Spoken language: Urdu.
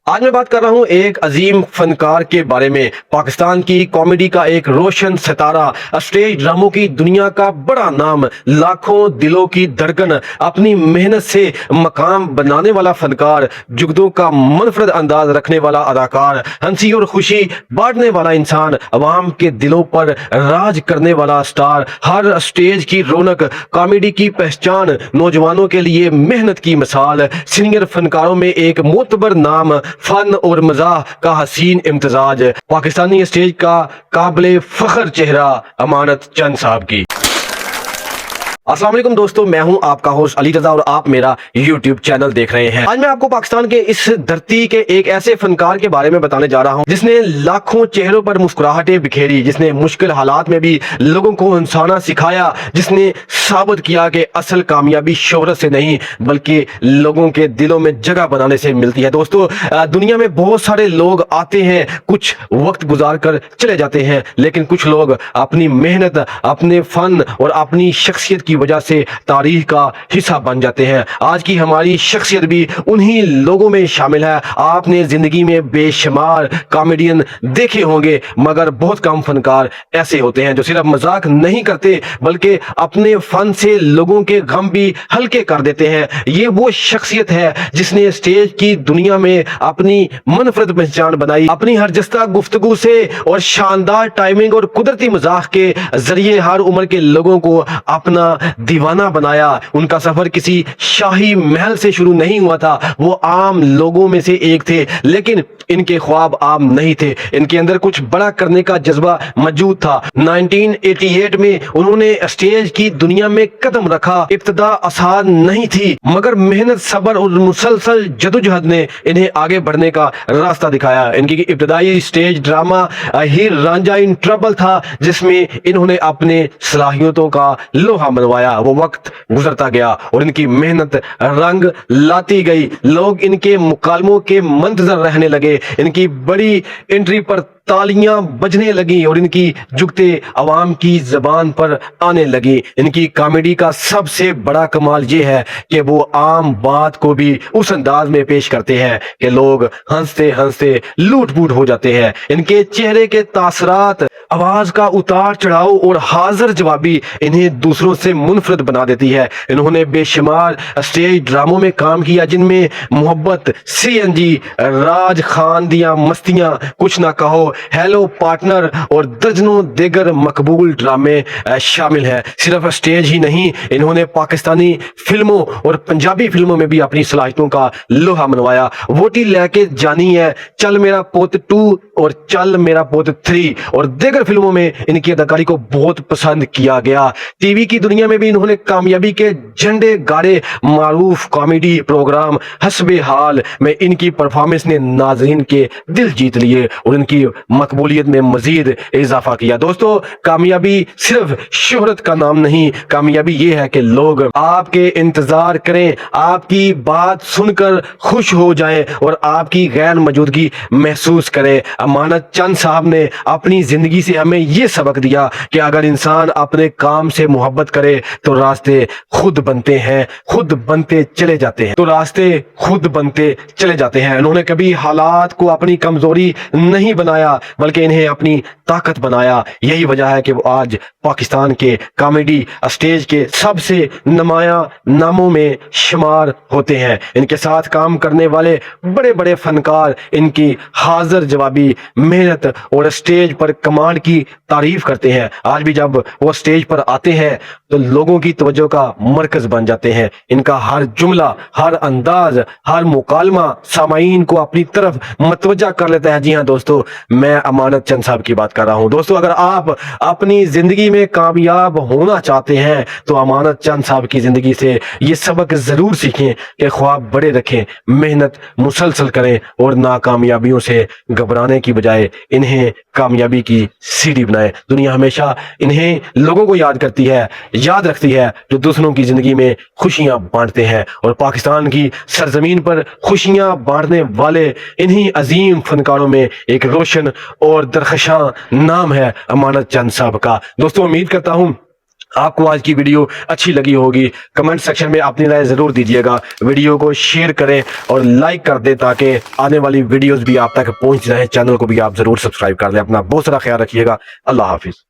آج میں بات کر رہا ہوں ایک عظیم فنکار کے بارے میں، پاکستان کی کامیڈی کا ایک روشن ستارہ، اسٹیج ڈراموں کی دنیا کا بڑا نام، لاکھوں دلوں کی دھڑکن، اپنی محنت سے مقام بنانے والا فنکار، جگدوں کا منفرد انداز رکھنے والا اداکار، ہنسی اور خوشی بانٹنے والا انسان، عوام کے دلوں پر راج کرنے والا سٹار، ہر اسٹیج کی رونق، کامیڈی کی پہچان، نوجوانوں کے لیے محنت کی مثال، سینئر فنکاروں میں ایک معتبر نام، فن اور مزاح کا حسین امتزاج، پاکستانی اسٹیج کا قابل فخر چہرہ امانت چند صاحب کی۔ السلام علیکم دوستو، میں ہوں آپ کا ہوسٹ علی رضا اور آپ میرا یوٹیوب چینل دیکھ رہے ہیں۔ آج میں آپ کو پاکستان کے اس دھرتی کے ایک ایسے فنکار کے بارے میں بتانے جا رہا ہوں جس نے لاکھوں چہروں پر مسکراہٹیں بکھیری، جس نے مشکل حالات میں بھی لوگوں کو ہنسانا سکھایا، جس نے ثابت کیا کہ اصل کامیابی شہرت سے نہیں بلکہ لوگوں کے دلوں میں جگہ بنانے سے ملتی ہے۔ دوستو، دنیا میں بہت سارے لوگ آتے ہیں، کچھ وقت گزار کر چلے جاتے ہیں، لیکن کچھ لوگ اپنی محنت، اپنے فن اور اپنی شخصیت کی وجہ سے تاریخ کا حصہ بن جاتے ہیں۔ آج کی ہماری شخصیت بھی انہی لوگوں میں شامل ہے۔ آپ نے زندگی میں بے شمار کامیڈین دیکھے ہوں گے، مگر بہت کم فنکار ایسے ہوتے ہیں جو صرف مذاق نہیں کرتے بلکہ اپنے فن سے لوگوں کے غم بھی ہلکے کر دیتے ہیں۔ یہ وہ شخصیت ہے جس نے اسٹیج کی دنیا میں اپنی منفرد پہچان بنائی، اپنی ہر جستہ گفتگو سے اور شاندار ٹائمنگ اور قدرتی مزاح کے ذریعے ہر عمر کے لوگوں کو اپنا دیوانہ بنایا۔ ان کا سفر کسی شاہی محل سے شروع نہیں ہوا تھا، وہ عام لوگوں میں سے ایک تھے، لیکن ان کے خواب عام نہیں تھے، ان کے اندر کچھ بڑا کرنے کا جذبہ موجود تھا۔ 1988 میں انہوں نے اسٹیج کی دنیا میں قدم رکھا۔ ابتدا آسان نہیں تھی، مگر محنت، صبر اور مسلسل جدوجہد نے انہیں آگے بڑھنے کا راستہ دکھایا۔ ان کی ابتدائی اسٹیج ڈرامہ ہیر رانجھا ان ٹربل تھا، جس میں انہوں نے اپنے صلاحیتوں کا لوہا منوایا۔ وہ وقت گزرتا گیا اور ان کی محنت رنگ لاتی گئی، لوگ ان کے مکالموں کے منتظر رہنے لگے، ان کی بڑی انٹری پر تالیاں بجنے لگیں اور ان کی جگتے عوام کی زبان پر آنے لگیں۔ ان کی کامیڈی کا سب سے بڑا کمال یہ ہے کہ وہ عام بات کو بھی اس انداز میں پیش کرتے ہیں کہ لوگ ہنستے ہنستے لوٹ پوٹ ہو جاتے ہیں۔ ان کے چہرے کے تاثرات، آواز کا اتار چڑھاؤ اور حاضر جوابی انہیں دوسروں سے منفرد بنا دیتی ہے۔ انہوں نے بے شمار اسٹیج ڈراموں میں کام کیا جن میں محبت، سی این جی، راج خان دیاں مستیاں، کچھ نہ کہو، ہیلو پارٹنر اور درجنوں دیگر مقبول ڈرامے شامل ہیں۔ صرف اسٹیج ہی نہیں، انہوں نے پاکستانی فلموں اور پنجابی فلموں میں بھی اپنی صلاحیتوں کا لوہا منوایا۔ ووٹی لے کے جانی ہے، چل میرا پوت 2 اور چل میرا پوت 3 اور دیگر فلموں میں ان کی اداکاری کو بہت پسند کیا گیا۔ ٹی وی کی دنیا میں بھی انہوں نے کامیابی کے جھنڈے گاڑے۔ معروف کامیڈی پروگرام حسب حال میں ان کی پرفارمنس نے ناظرین کے دل جیت لیے اور ان کی مقبولیت میں مزید اضافہ کیا۔ دوستو، کامیابی صرف شہرت کا نام نہیں، کامیابی یہ ہے کہ لوگ آپ کے انتظار کریں، آپ کی بات سن کر خوش ہو جائیں اور آپ کی غیر موجودگی محسوس کریں۔ امانت چند صاحب نے اپنی زندگی سے ہمیں یہ سبق دیا کہ اگر انسان اپنے کام سے محبت کرے تو راستے خود بنتے ہیں، خود بنتے چلے جاتے ہیں، انہوں نے کبھی حالات کو اپنی کمزوری نہیں بنایا بلکہ انہیں اپنی طاقت بنایا۔ یہی وجہ ہے کہ وہ آج پاکستان کے کامیڈی اسٹیج کے سب سے نمایاں ناموں میں شمار ہوتے ہیں۔ ان کے ساتھ کام کرنے والے بڑے بڑے فنکار ان کی حاضر جوابی محنت اور اسٹیج پر کمانڈ کی تعریف کرتے ہیں۔ آج بھی جب وہ اسٹیج پر آتے ہیں تو لوگوں کی توجہ کا مرکز بن جاتے ہیں۔ ان کا ہر جملہ، ہر انداز، ہر مکالمہ سامعین کو اپنی طرف متوجہ کر لیتا ہے۔ جی ہاں دوستو، میں امانت چند صاحب کی بات کر رہا ہوں۔ دوستو، اگر آپ اپنی زندگی میں کامیاب ہونا چاہتے ہیں تو امانت چند صاحب کی زندگی سے یہ سبق ضرور سیکھیں کہ خواب بڑے رکھیں، محنت مسلسل کریں اور ناکامیابیوں سے گھبرانے کی بجائے انہیں کامیابی کی سیڑھی بنائیں۔ دنیا ہمیشہ انہیں لوگوں کو یاد رکھتی ہے جو دوسروں کی زندگی میں خوشیاں بانٹتے ہیں، اور پاکستان کی سرزمین پر خوشیاں بانٹنے والے انہی عظیم فنکاروں میں ایک روشن اور درخشاں نام ہے امانت چند صاحب کا۔ دوستو، امید کرتا ہوں آپ کو آج کی ویڈیو اچھی لگی ہوگی، کمنٹ سیکشن میں اپنی رائے ضرور دیجیے گا، ویڈیو کو شیئر کریں اور لائک کر دیں تاکہ آنے والی ویڈیوز بھی آپ تک پہنچ رہے، چینل کو بھی آپ ضرور سبسکرائب کر لیں۔ اپنا بہت سارا خیال رکھیے گا، اللہ حافظ۔